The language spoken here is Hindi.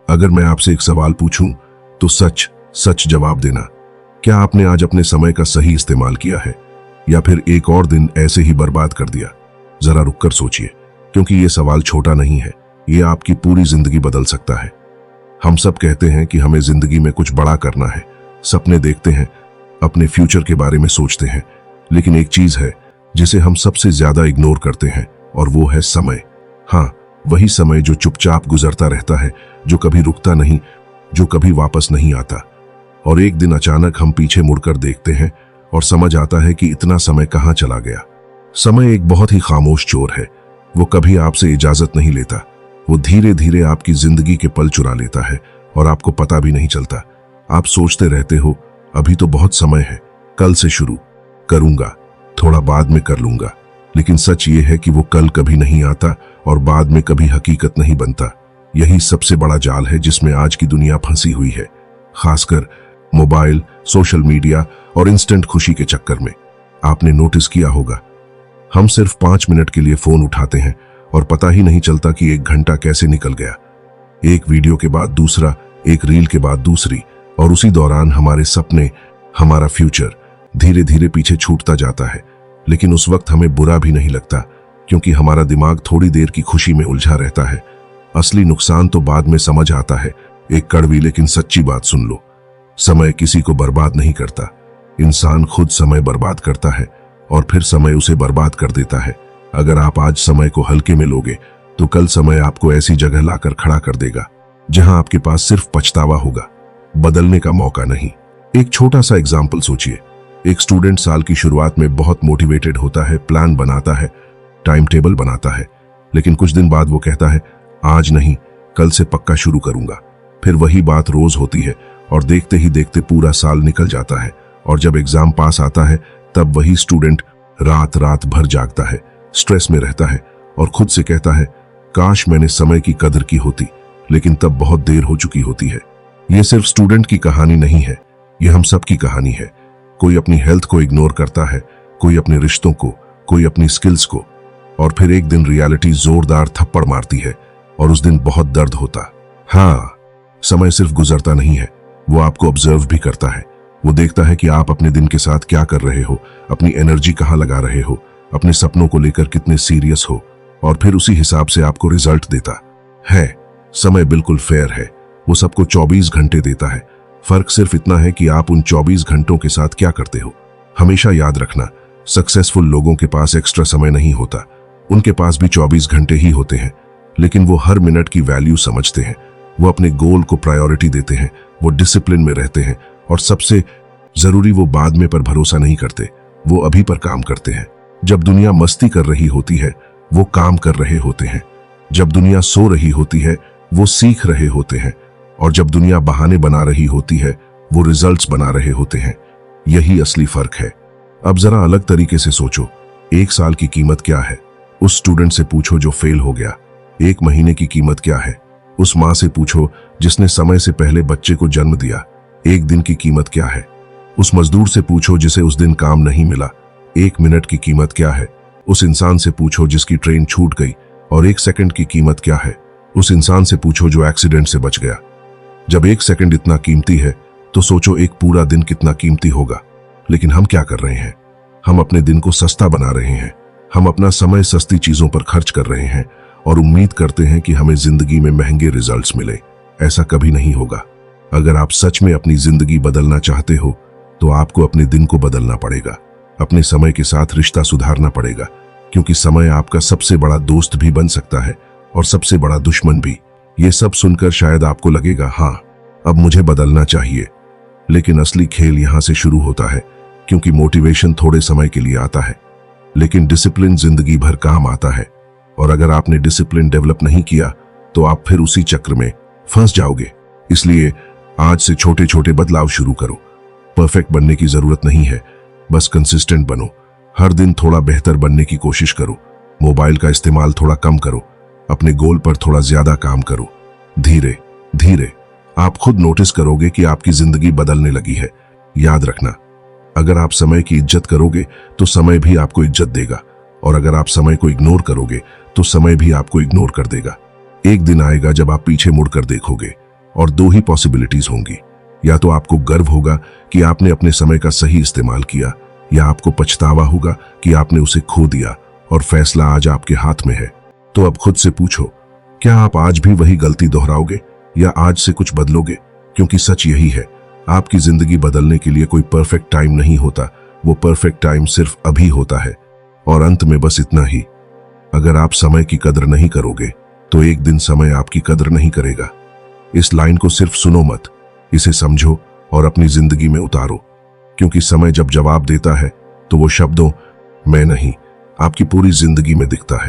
अगर मैं आपसे एक सवाल पूछूं तो सच सच जवाब देना। क्या आपने आज अपने समय का सही इस्तेमाल किया है या फिर एक और दिन ऐसे ही बर्बाद कर दिया? जरा रुककर सोचिए, क्योंकि ये सवाल छोटा नहीं है, ये आपकी पूरी जिंदगी बदल सकता है। हम सब कहते हैं कि हमें जिंदगी में कुछ बड़ा करना है, सपने देखते हैं, अपने फ्यूचर के बारे में सोचते हैं, लेकिन एक चीज है जिसे हम सबसे ज्यादा इग्नोर करते हैं और वो है समय। हाँ, वही समय जो चुपचाप गुजरता रहता है, जो कभी रुकता नहीं, जो कभी वापस नहीं आता। और एक दिन अचानक हम पीछे मुड़कर देखते हैं और समझ आता है कि इतना समय कहाँ चला गया। समय एक बहुत ही खामोश चोर है। वो कभी आपसे इजाजत नहीं लेता। वो धीरे धीरे आपकी जिंदगी के पल चुरा लेता है और आपको पता भी नहीं चलता। आप सोचते रहते हो अभी तो बहुत समय है, कल से शुरू करूंगा, थोड़ा बाद में कर लूंगा। लेकिन सच ये है कि वो कल कभी नहीं आता और बाद में कभी हकीकत नहीं बनता। यही सबसे बड़ा जाल है जिसमें आज की दुनिया फंसी हुई है, खासकर मोबाइल, सोशल मीडिया और इंस्टेंट खुशी के चक्कर में। आपने नोटिस किया होगा, हम सिर्फ 5 मिनट के लिए फोन उठाते हैं और पता ही नहीं चलता कि 1 घंटा कैसे निकल गया। एक वीडियो के बाद दूसरा, एक रील के बाद दूसरी, और उसी दौरान हमारे सपने, हमारा फ्यूचर धीरे धीरे पीछे छूटता जाता है। लेकिन उस वक्त हमें बुरा भी नहीं लगता, क्योंकि हमारा दिमाग थोड़ी देर की खुशी में उलझा रहता है। असली नुकसान तो बाद में समझ आता है। एक कड़वी लेकिन सच्ची बात सुन लो, समय किसी को बर्बाद नहीं करता, इंसान खुद समय बर्बाद करता है और फिर समय उसे बर्बाद कर देता है। अगर आप आज समय को हल्के में लोगे तो कल समय आपको ऐसी जगह लाकर खड़ा कर देगा जहां आपके पास सिर्फ पछतावा होगा, बदलने का मौका नहीं। एक छोटा सा एग्जाम्पल सोचिए। एक स्टूडेंट साल की शुरुआत में बहुत मोटिवेटेड होता है, प्लान बनाता है, टाइम टेबल बनाता है, लेकिन कुछ दिन बाद वो कहता है आज नहीं, कल से पक्का शुरू करूंगा। फिर वही बात रोज होती है और देखते ही देखते पूरा साल निकल जाता है। और जब एग्जाम पास आता है तब वही स्टूडेंट रात रात भर जागता है, स्ट्रेस में रहता है और खुद से कहता है काश मैंने समय की कदर की होती, लेकिन तब बहुत देर हो चुकी होती है। ये सिर्फ स्टूडेंट की कहानी नहीं है, ये हम सब की कहानी है। कोई अपनी हेल्थ को इग्नोर करता है, कोई अपने रिश्तों को, कोई अपनी स्किल्स को, और फिर एक दिन रियलिटी जोरदार थप्पड़ मारती है और उस दिन बहुत दर्द होता। हाँ, समय सिर्फ गुजरता नहीं है, वो आपको ऑब्जर्व भी करता है। वो देखता है कि आप अपने दिन के साथ क्या कर रहे हो, अपनी एनर्जी कहाँ लगा रहे हो, अपने सपनों को लेकर कितने सीरियस हो, और फिर उसी हिसाब से आपको रिजल्ट देता है। समय बिल्कुल फेयर है, वो सबको 24 घंटे देता है। फर्क सिर्फ इतना है कि आप उन 24 घंटों के साथ क्या करते हो। हमेशा याद रखना, सक्सेसफुल लोगों के पास एक्स्ट्रा समय नहीं होता, उनके पास भी 24 घंटे ही होते हैं, लेकिन वो हर मिनट की वैल्यू समझते हैं। वो अपने गोल को प्रायोरिटी देते हैं, वो डिसिप्लिन में रहते हैं, और सबसे जरूरी वो बाद में पर भरोसा नहीं करते, वो अभी पर काम करते हैं। जब दुनिया मस्ती कर रही होती है वो काम कर रहे होते हैं, जब दुनिया सो रही होती है वो सीख रहे होते हैं, और जब दुनिया बहाने बना रही होती है वो रिजल्ट्स बना रहे होते हैं। यही असली फर्क है। अब जरा अलग तरीके से सोचो, 1 साल की कीमत क्या है? उस स्टूडेंट से पूछो जो फेल हो गया। 1 महीने की कीमत क्या है? उस माँ से पूछो जिसने समय से पहले बच्चे को जन्म दिया। 1 दिन की कीमत क्या है? उस मजदूर से पूछो जिसे उस दिन काम नहीं मिला। 1 मिनट की कीमत क्या है? उस इंसान से पूछो जिसकी ट्रेन छूट गई। और 1 सेकंड की कीमत क्या है? उस इंसान से पूछो जो एक्सीडेंट से बच गया। जब 1 सेकंड इतना कीमती है तो सोचो एक पूरा दिन कितना कीमती होगा। लेकिन हम क्या कर रहे हैं? हम अपने दिन को सस्ता बना रहे हैं। हम अपना समय सस्ती चीजों पर खर्च कर रहे हैं और उम्मीद करते हैं कि हमें जिंदगी में महंगे रिजल्ट्स मिले। ऐसा कभी नहीं होगा। अगर आप सच में अपनी जिंदगी बदलना चाहते हो तो आपको अपने दिन को बदलना पड़ेगा, अपने समय के साथ रिश्ता सुधारना पड़ेगा, क्योंकि समय आपका सबसे बड़ा दोस्त भी बन सकता है और सबसे बड़ा दुश्मन भी। ये सब सुनकर शायद आपको लगेगा हाँ, अब मुझे बदलना चाहिए, लेकिन असली खेल यहां से शुरू होता है, क्योंकि मोटिवेशन थोड़े समय के लिए आता है, लेकिन डिसिप्लिन जिंदगी भर काम आता है। और अगर आपने डिसिप्लिन डेवलप नहीं किया तो आप फिर उसी चक्र में फंस जाओगे। इसलिए आज से छोटे छोटे बदलाव शुरू करो। परफेक्ट बनने की जरूरत नहीं है, बस कंसिस्टेंट बनो। हर दिन थोड़ा बेहतर बनने की कोशिश करो। मोबाइल का इस्तेमाल थोड़ा कम करो, अपने गोल पर थोड़ा ज्यादा काम करो। धीरे धीरे आप खुद नोटिस करोगे कि आपकी जिंदगी बदलने लगी है। याद रखना, अगर आप समय की इज्जत करोगे तो समय भी आपको इज्जत देगा, और अगर आप समय को इग्नोर करोगे तो समय भी आपको इग्नोर कर देगा। एक दिन आएगा जब आप पीछे मुड़कर देखोगे और दो ही पॉसिबिलिटीज होंगी। या तो आपको गर्व होगा कि आपने अपने समय का सही इस्तेमाल किया, या आपको पछतावा होगा कि आपने उसे खो दिया और फैसला आज आपके हाथ में है। तो अब खुद से पूछो, क्या आप आज भी वही गलती दोहराओगे या आज से कुछ बदलोगे? क्योंकि सच यही है, आपकी जिंदगी बदलने के लिए कोई परफेक्ट टाइम नहीं होता, वो परफेक्ट टाइम सिर्फ अभी होता है। और अंत में बस इतना ही, अगर आप समय की कदर नहीं करोगे तो एक दिन समय आपकी कदर नहीं करेगा। इस लाइन को सिर्फ सुनो मत, इसे समझो और अपनी जिंदगी में उतारो। क्योंकि समय जब जवाब देता है तो वो शब्दों मैं नहीं, आपकी पूरी जिंदगी में दिखता है।